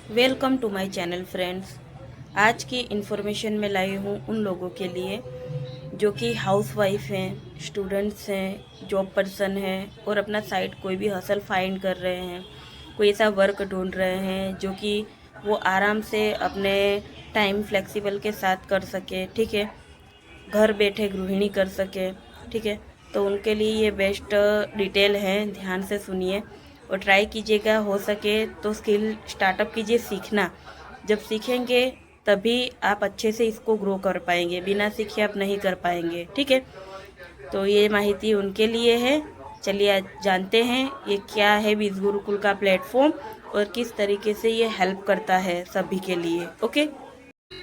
Welcome to my channel friends. आज की information में लाई हूँ उन लोगों के लिए जो कि हाउसवाइफ हैं, स्टूडेंट्स हैं, जॉब पर्सन हैं और अपना साइड कोई भी हसल फाइंड कर रहे हैं, कोई ऐसा वर्क ढूंढ रहे हैं जो कि वो आराम से अपने टाइम फ्लेक्सिबल के साथ कर सके। ठीक है, घर बैठे गृहिणी कर सके। ठीक है, तो उनके लिए ये बेस्ट डिटेल है, ध्यान से सुनिए और ट्राई कीजिएगा। हो सके तो स्किल स्टार्टअप कीजिए। सीखना, जब सीखेंगे तभी आप अच्छे से इसको ग्रो कर पाएंगे, बिना सीखे आप नहीं कर पाएंगे। ठीक है, तो ये माहिती उनके लिए है। चलिए आज जानते हैं ये क्या है बीज गुरुकुल का प्लेटफॉर्म और किस तरीके से ये हेल्प करता है सभी के लिए। ओके,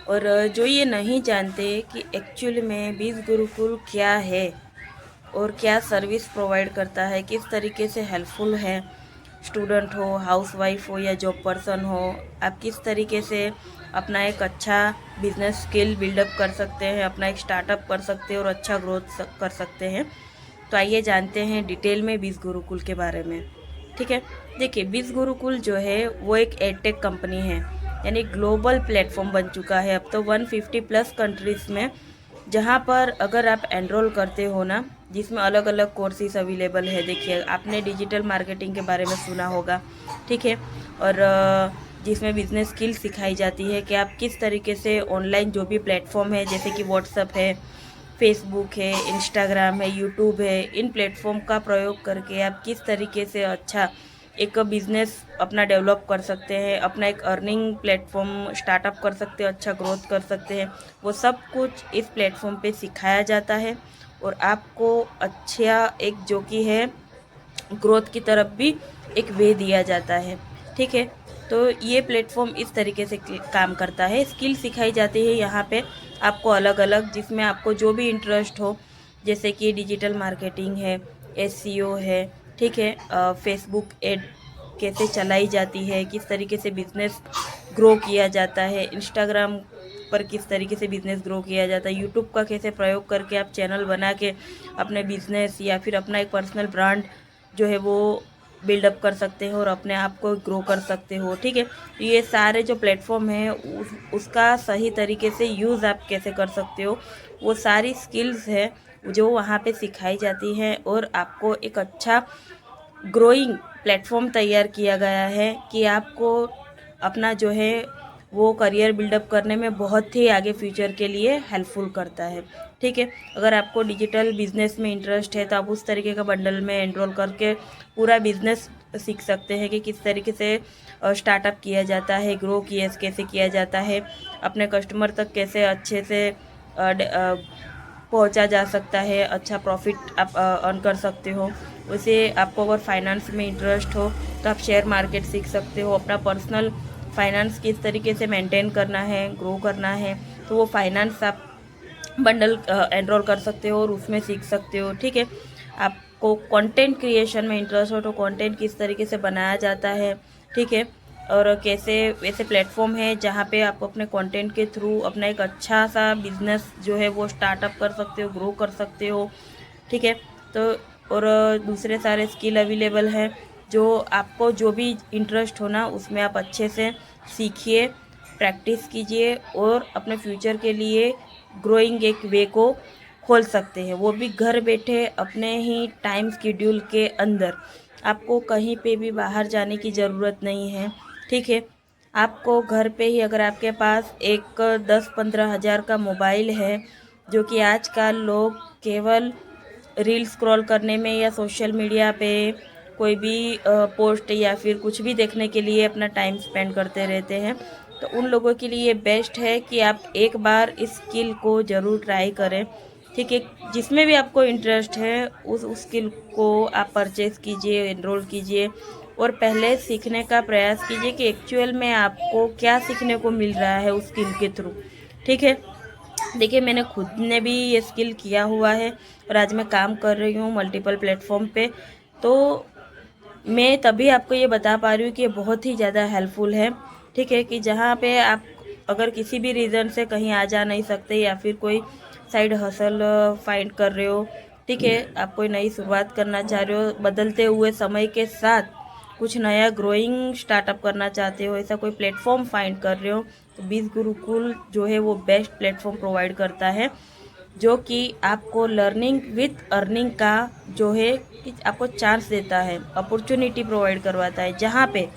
और जो ये नहीं जानते कि एक्चुअल में बीज गुरुकुल क्या है और क्या सर्विस प्रोवाइड करता है, किस तरीके से हेल्पफुल है, स्टूडेंट हो, हाउसवाइफ हो या जॉब पर्सन हो, आप किस तरीके से अपना एक अच्छा बिजनेस स्किल बिल्डअप कर सकते हैं, अपना एक स्टार्टअप कर सकते हैं और अच्छा ग्रोथ कर सकते हैं। तो आइए जानते हैं डिटेल में बीज गुरुकुल के बारे में। ठीक है, देखिए बीज गुरुकुल जो है वो एक एडटेक कंपनी है, यानी ग्लोबल प्लेटफॉर्म बन चुका है अब तो 150 प्लस कंट्रीज़ में, जहाँ पर अगर आप एनरोल करते हो ना, जिसमें अलग अलग कोर्सेज अवेलेबल है। देखिए आपने डिजिटल मार्केटिंग के बारे में सुना होगा। ठीक है, और जिसमें बिजनेस स्किल सिखाई जाती है कि आप किस तरीके से ऑनलाइन जो भी प्लेटफॉर्म है, जैसे कि व्हाट्सअप है, फेसबुक है, इंस्टाग्राम है, यूट्यूब है, इन प्लेटफॉर्म का प्रयोग करके आप किस तरीके से अच्छा एक बिज़नेस अपना डेवलप कर सकते हैं, अपना एक अर्निंग प्लेटफॉर्म स्टार्टअप कर सकते हैं, अच्छा ग्रोथ कर सकते हैं। वो सब कुछ इस प्लेटफॉर्म पे सिखाया जाता है और आपको अच्छा एक जो कि है ग्रोथ की तरफ भी एक वे दिया जाता है। ठीक है, तो ये प्लेटफॉर्म इस तरीके से काम करता है। स्किल सिखाई जाती है यहाँ पे आपको अलग अलग, जिसमें आपको जो भी इंटरेस्ट हो, जैसे कि डिजिटल मार्केटिंग है, एसईओ है। ठीक है, फेसबुक एड कैसे चलाई जाती है, किस तरीके से बिजनेस ग्रो किया जाता है, इंस्टाग्राम पर किस तरीके से बिज़नेस ग्रो किया जाता है, यूट्यूब का कैसे प्रयोग करके आप चैनल बना के अपने बिज़नेस या फिर अपना एक पर्सनल ब्रांड जो है वो बिल्डअप कर सकते हो और अपने आप को ग्रो कर सकते हो। ठीक है, तो ये सारे जो प्लेटफॉर्म है उसका सही तरीके से यूज़ आप कैसे कर सकते हो, वो सारी स्किल्स है जो वहाँ पे सिखाई जाती हैं और आपको एक अच्छा ग्रोइंग प्लेटफॉर्म तैयार किया गया है कि आपको अपना जो है वो करियर बिल्डअप करने में बहुत ही आगे फ्यूचर के लिए हेल्पफुल करता है। ठीक है, अगर आपको डिजिटल बिजनेस में इंटरेस्ट है तो आप उस तरीके का बंडल में एनरोल करके पूरा बिजनेस सीख सकते हैं कि किस तरीके से स्टार्टअप किया जाता है, ग्रो कैसे किया जाता है, अपने कस्टमर तक कैसे अच्छे से पहुंचा जा सकता है, अच्छा प्रॉफिट आप अर्न कर सकते हो। वैसे आपको अगर फाइनेंस में इंटरेस्ट हो तो आप शेयर मार्केट सीख सकते हो, अपना पर्सनल फाइनेंस किस तरीके से मेंटेन करना है, ग्रो करना है, तो वो फाइनेंस आप बंडल एनरोल कर सकते हो और उसमें सीख सकते हो। ठीक है, आपको कंटेंट क्रिएशन में इंटरेस्ट हो तो कंटेंट किस तरीके से बनाया जाता है। ठीक है, और कैसे वैसे प्लेटफॉर्म है जहाँ पे आप अपने कंटेंट के थ्रू अपना एक अच्छा सा बिजनेस जो है वो स्टार्टअप कर सकते हो, ग्रो कर सकते हो। ठीक है, तो और दूसरे सारे स्किल अवेलेबल हैं, जो आपको जो भी इंटरेस्ट हो ना उसमें आप अच्छे से सीखिए, प्रैक्टिस कीजिए और अपने फ्यूचर के लिए ग्रोइंग एक वे को खोल सकते हैं, वो भी घर बैठे अपने ही टाइम शेड्यूल के अंदर। आपको कहीं पे भी बाहर जाने की ज़रूरत नहीं है। ठीक है, आपको घर पे ही अगर आपके पास एक 10-15 हज़ार का मोबाइल है, जो कि आजकल लोग केवल रील स्क्रॉल करने में या सोशल मीडिया पे कोई भी पोस्ट या फिर कुछ भी देखने के लिए अपना टाइम स्पेंड करते रहते हैं, तो उन लोगों के लिए बेस्ट है कि आप एक बार इस स्किल को ज़रूर ट्राई करें। ठीक है, जिसमें भी आपको इंटरेस्ट है उस स्किल को आप परचेज़ कीजिए, एनरोल कीजिए और पहले सीखने का प्रयास कीजिए कि एक्चुअल में आपको क्या सीखने को मिल रहा है उस स्किल के थ्रू। ठीक है, देखिए मैंने खुद ने भी ये स्किल किया हुआ है और आज मैं काम कर रही हूँ मल्टीपल प्लेटफॉर्म पे, तो मैं तभी आपको ये बता पा रही हूँ कि ये बहुत ही ज़्यादा हेल्पफुल है। ठीक है, कि जहाँ पे आप अगर किसी भी रीज़न से कहीं आ जा नहीं सकते या फिर कोई साइड हसल फाइंड कर रहे हो, ठीक है, आप कोई नई शुरुआत करना चाह रहे हो, बदलते हुए समय के साथ कुछ नया ग्रोइंग स्टार्टअप करना चाहते हो, ऐसा कोई प्लेटफॉर्म फाइंड कर रहे हो, तो बीज गुरुकुल जो है वो बेस्ट प्लेटफॉर्म प्रोवाइड करता है, जो कि आपको लर्निंग विथ अर्निंग का जो है कि आपको चांस देता है, अपॉर्चुनिटी प्रोवाइड करवाता है, जहाँ पे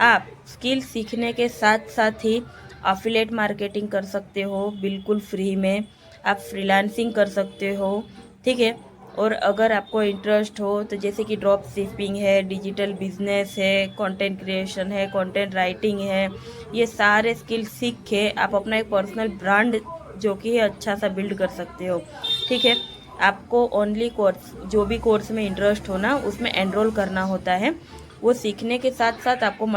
आप स्किल सीखने के साथ साथ ही अफिलिएट मार्केटिंग कर सकते हो बिल्कुल फ्री में। आप फ्रीलांसिंग कर सकते हो, ठीक है। और अगर आपको इंटरेस्ट हो तो जैसे कि ड्रॉप शिपिंग है, डिजिटल बिजनेस है, कंटेंट क्रिएशन है, कंटेंट राइटिंग है, ये सारे स्किल सीख के आप अपना एक पर्सनल ब्रांड जो कि है अच्छा सा बिल्ड कर सकते हो, ठीक है। आपको ओनली कोर्स, जो भी कोर्स में इंटरेस्ट हो ना उसमें एनरोल करना होता है। वो सीखने के साथ साथ आपको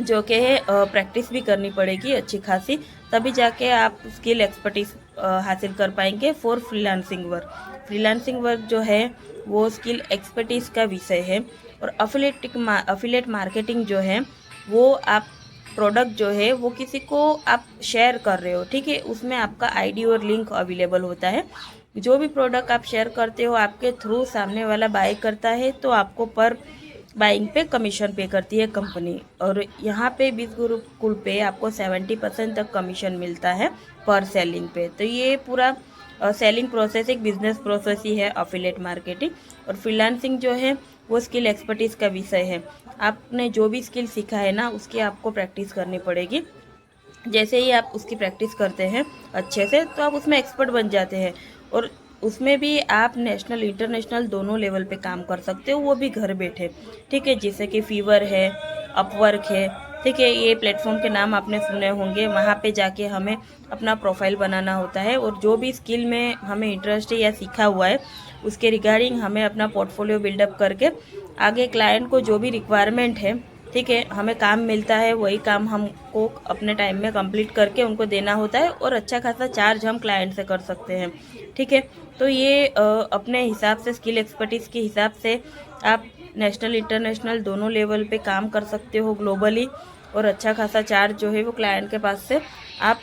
जो कि है प्रैक्टिस भी करनी पड़ेगी अच्छी खासी, तभी जाके आप स्किल एक्सपर्टीज हासिल कर पाएंगे for freelancing work. Freelancing work जो है वो स्किल एक्सपर्टीज का विषय है। और अफिलेट मार्केटिंग जो है वो आप प्रोडक्ट जो है वो किसी को आप शेयर कर रहे हो, ठीक है, उसमें आपका आईडी और लिंक अवेलेबल होता है। जो भी प्रोडक्ट आप शेयर करते हो आपके थ्रू सामने वाला बाय करता है, तो आपको पर बाइंग पे कमीशन पे करती है कंपनी। और यहाँ पे बीज गुरुकुल पे आपको 70% तक कमीशन मिलता है पर सेलिंग पे। तो ये पूरा सेलिंग प्रोसेस एक बिजनेस प्रोसेस ही है अफिलिएट मार्केटिंग। और फ्रीलांसिंग जो है वो स्किल एक्सपर्टीज का विषय है। आपने जो भी स्किल सीखा है ना उसकी आपको प्रैक्टिस करनी पड़ेगी। जैसे ही आप उसकी प्रैक्टिस करते हैं अच्छे से तो आप उसमें एक्सपर्ट बन जाते हैं। और उसमें भी आप नेशनल इंटरनेशनल दोनों लेवल पे काम कर सकते हो, वो भी घर बैठे, ठीक है। जैसे कि फीवर है, अपवर्क है, ठीक है, ये प्लेटफॉर्म के नाम आपने सुने होंगे। वहाँ पे जाके हमें अपना प्रोफाइल बनाना होता है और जो भी स्किल में हमें इंटरेस्ट है या सीखा हुआ है उसके रिगार्डिंग हमें अपना पोर्टफोलियो बिल्डअप करके आगे क्लाइंट को जो भी रिक्वायरमेंट है, ठीक है, हमें काम मिलता है, वही काम हमको अपने टाइम में कंप्लीट करके उनको देना होता है और अच्छा खासा चार्ज हम क्लाइंट से कर सकते हैं, ठीक है। तो ये अपने हिसाब से स्किल एक्सपर्टीज़ के हिसाब से आप नेशनल इंटरनेशनल दोनों लेवल पे काम कर सकते हो ग्लोबली, और अच्छा खासा चार्ज जो है वो क्लाइंट के पास से आप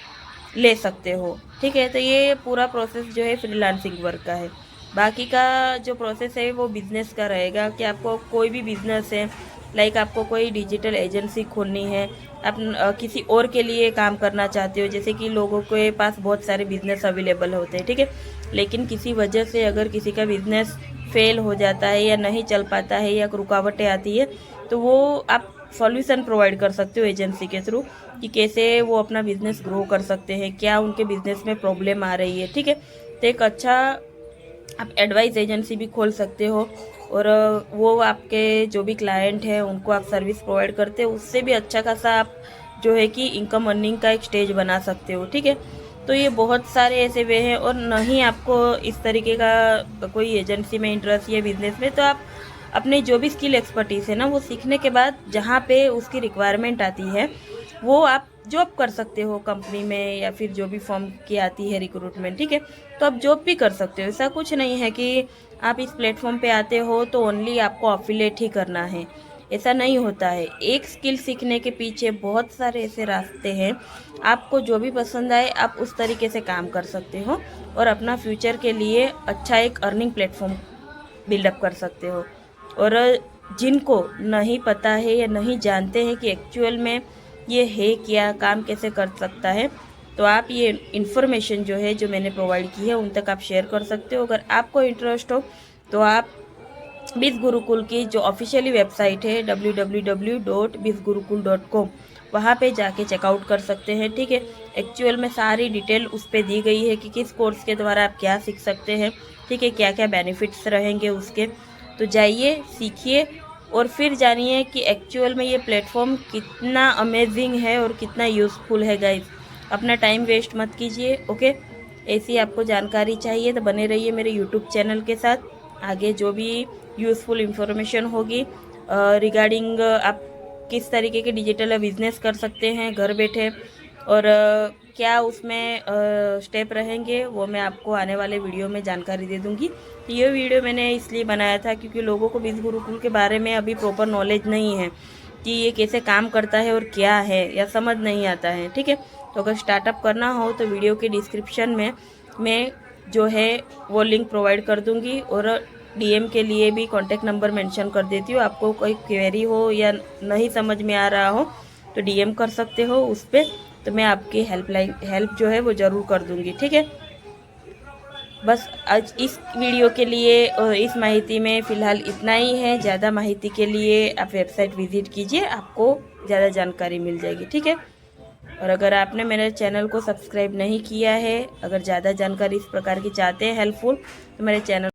ले सकते हो, ठीक है। तो ये पूरा प्रोसेस जो है फ्रीलांसिंग वर्क का है। बाकी का जो प्रोसेस है वो बिज़नेस का रहेगा कि आपको कोई भी बिज़नेस है, लाइक आपको कोई डिजिटल एजेंसी खोलनी है, आप किसी और के लिए काम करना चाहते हो, जैसे कि लोगों के पास बहुत सारे बिजनेस अवेलेबल होते हैं, ठीक है, लेकिन किसी वजह से अगर किसी का बिजनेस फेल हो जाता है या नहीं चल पाता है या रुकावटें आती है, तो वो आप सॉल्यूशन प्रोवाइड कर सकते हो एजेंसी के थ्रू कि कैसे वो अपना बिजनेस ग्रो कर सकते हैं, क्या उनके बिजनेस में प्रॉब्लम आ रही है, ठीक है। तो एक अच्छा आप एडवाइस एजेंसी भी खोल सकते हो और वो आपके जो भी क्लाइंट है उनको आप सर्विस प्रोवाइड करते हो, उससे भी अच्छा खासा आप जो है कि इनकम अर्निंग का एक स्टेज बना सकते हो, ठीक है। तो ये बहुत सारे ऐसे वे हैं। और नहीं आपको इस तरीके का कोई एजेंसी में इंटरेस्ट या बिजनेस में, तो आप अपने जो भी स्किल एक्सपर्टीज़ है ना वो सीखने के बाद जहाँ पे उसकी रिक्वायरमेंट आती है वो आप जॉब कर सकते हो कंपनी में, या फिर जो भी फॉर्म की आती है रिक्रूटमेंट, ठीक है, तो आप जॉब भी कर सकते हो। ऐसा कुछ नहीं है कि आप इस प्लेटफॉर्म पे आते हो तो ओनली आपको अफिलिएट ही करना है, ऐसा नहीं होता है। एक स्किल सीखने के पीछे बहुत सारे ऐसे रास्ते हैं, आपको जो भी पसंद आए आप उस तरीके से काम कर सकते हो और अपना फ्यूचर के लिए अच्छा एक अर्निंग प्लेटफॉर्म बिल्डअप कर सकते हो। और जिनको नहीं पता है या नहीं जानते हैं कि एक्चुअल में ये है क्या, काम कैसे कर सकता है, तो आप ये इन्फॉर्मेशन जो है जो मैंने प्रोवाइड की है उन तक आप शेयर कर सकते हो। अगर आपको इंटरेस्ट हो तो आप बीज गुरुकुल की जो ऑफिशियली वेबसाइट है www.bizgurukul.com, वहाँ पे जाके चेकआउट कर सकते हैं, ठीक है। एक्चुअल में सारी डिटेल उस पर दी गई है कि किस कोर्स के द्वारा आप क्या सीख सकते हैं, ठीक है, क्या क्या बेनिफिट्स रहेंगे उसके। तो जाइए, सीखिए और फिर जानिए कि एक्चुअल में ये प्लेटफॉर्म कितना अमेजिंग है और कितना यूज़फुल है गाइस। अपना टाइम वेस्ट मत कीजिए, ओके। ऐसी आपको जानकारी चाहिए तो बने रहिए मेरे यूट्यूब चैनल के साथ। आगे जो भी यूज़फुल इंफॉर्मेशन होगी रिगार्डिंग आप किस तरीके के डिजिटल बिजनेस कर सकते हैं घर बैठे, और क्या उसमें स्टेप रहेंगे, वो मैं आपको आने वाले वीडियो में जानकारी दे दूंगी। तो ये वीडियो मैंने इसलिए बनाया था क्योंकि लोगों को बीज गुरुकुल के बारे में अभी प्रॉपर नॉलेज नहीं है कि ये कैसे काम करता है और क्या है, या समझ नहीं आता है, ठीक है। तो अगर स्टार्टअप करना हो तो वीडियो के डिस्क्रिप्शन में मैं जो है वो लिंक प्रोवाइड कर दूंगी, और डीएम के लिए भी कॉन्टैक्ट नंबर मेंशन कर देती हूँ। आपको कोई क्वेरी हो या नहीं समझ में आ रहा हो तो डीएम कर सकते हो उस पर, तो मैं आपकी हेल्प जो है वो ज़रूर कर दूँगी, ठीक है। बस आज इस वीडियो के लिए और इस माहिती में फ़िलहाल इतना ही है। ज़्यादा माहिती के लिए आप वेबसाइट विज़िट कीजिए, आपको ज़्यादा जानकारी मिल जाएगी, ठीक है। और अगर आपने मेरे चैनल को सब्सक्राइब नहीं किया है, अगर ज़्यादा जानकारी इस प्रकार की चाहते हैं हेल्पफुल, तो मेरे चैनल